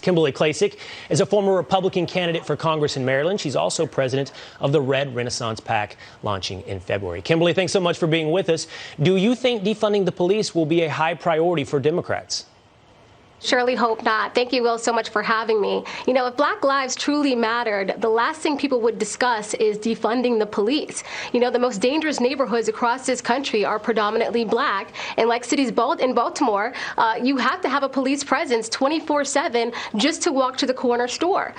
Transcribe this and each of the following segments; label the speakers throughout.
Speaker 1: Kimberly Klacik is a former Republican candidate for Congress in Maryland. She's also president of the Red Renaissance PAC, launching in February. Kimberly, thanks so much for being with us. Do you think defunding the police will be a high priority for Democrats?
Speaker 2: Surely hope not. Thank you, Will, so much for having me. You know, if Black lives truly mattered, the last thing people would discuss is defunding the police. You know, the most dangerous neighborhoods across this country are predominantly Black. And like cities in Baltimore, you have to have a police presence 24/7 just to walk to the corner store.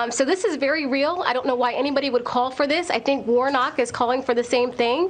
Speaker 2: So this is very real. I don't know why anybody would call for this. I think Warnock is calling for the same thing.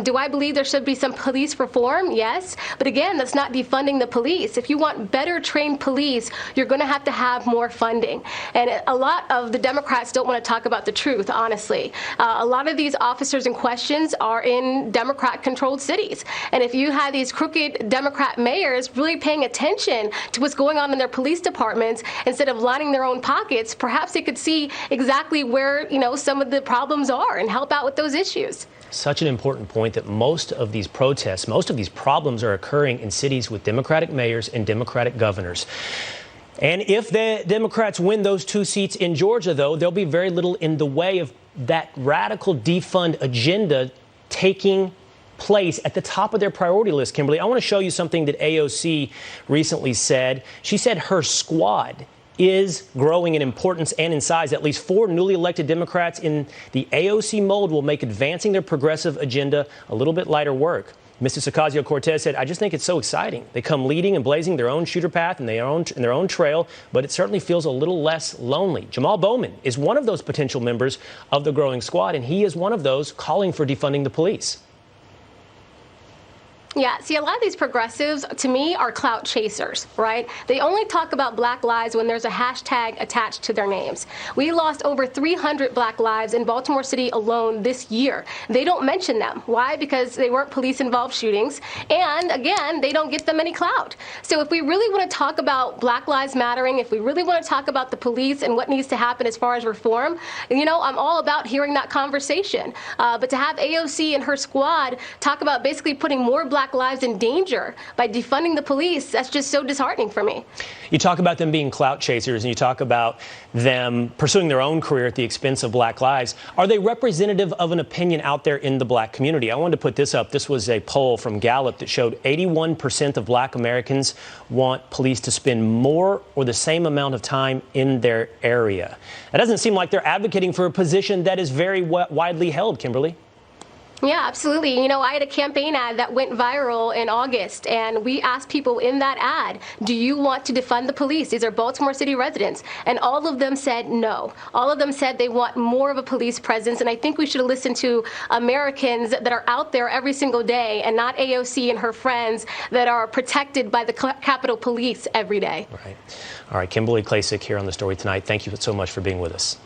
Speaker 2: Do I believe there should be some police reform? Yes. But again, that's not defunding the police. If you want better trained police, you're going to have more funding. And a lot of the Democrats don't want to talk about the truth, honestly. A lot of these officers in questions are in Democrat-controlled cities. And if you had these crooked Democrat mayors really paying attention to what's going on in their police departments instead of lining their own pockets, perhaps they could see exactly where, you know, some of the problems are and help out with those issues.
Speaker 1: Such an important point that most of these protests, most of these problems are occurring in cities with Democratic mayors and Democratic governors. And if the Democrats win those two seats in Georgia, though, there'll be very little in the way of that radical defund agenda taking place at the top of their priority list. Kimberly, I want to show you something that AOC recently said. She said her squad is growing in importance and in size. At least 4 newly elected Democrats in the AOC mold will make advancing their progressive agenda a little bit lighter work. Mr. Ocasio-Cortez said, I just think it's so exciting. They come leading and blazing their own shooter path and their own trail, but it certainly feels a little less lonely. Jamal Bowman is one of those potential members of the growing squad, and he is one of those calling for defunding the police.
Speaker 2: Yeah, see, a lot of these progressives, to me, are clout chasers, right? They only talk about Black lives when there's a hashtag attached to their names. We lost over 300 Black lives in Baltimore City alone this year. They don't mention them. Why? Because they weren't police-involved shootings. And again, they don't get them any clout. So if we really want to talk about Black lives mattering, if we really want to talk about the police and what needs to happen as far as reform, you know, I'm all about hearing that conversation. But to have AOC and her squad talk about basically putting more Black lives in danger by defunding the police, that's just so disheartening for me.
Speaker 1: You talk about them being clout chasers, and you talk about them pursuing their own career at the expense of Black lives. Are they representative of an opinion out there in the Black community? I wanted to put this up. This was a poll from Gallup that showed 81% of Black Americans want police to spend more or the same amount of time in their area. That doesn't seem like they're advocating for a position that is very widely held, Kimberly.
Speaker 2: Yeah, absolutely. You know, I had a campaign ad that went viral in August, and we asked people in that ad, do you want to defund the police? These are Baltimore City residents. And all of them said no. All of them said they want more of a police presence. And I think we should listen to Americans that are out there every single day and not AOC and her friends that are protected by the Capitol Police every day.
Speaker 1: Right. All right. Kimberly Klacik here on The Story Tonight. Thank you so much for being with us.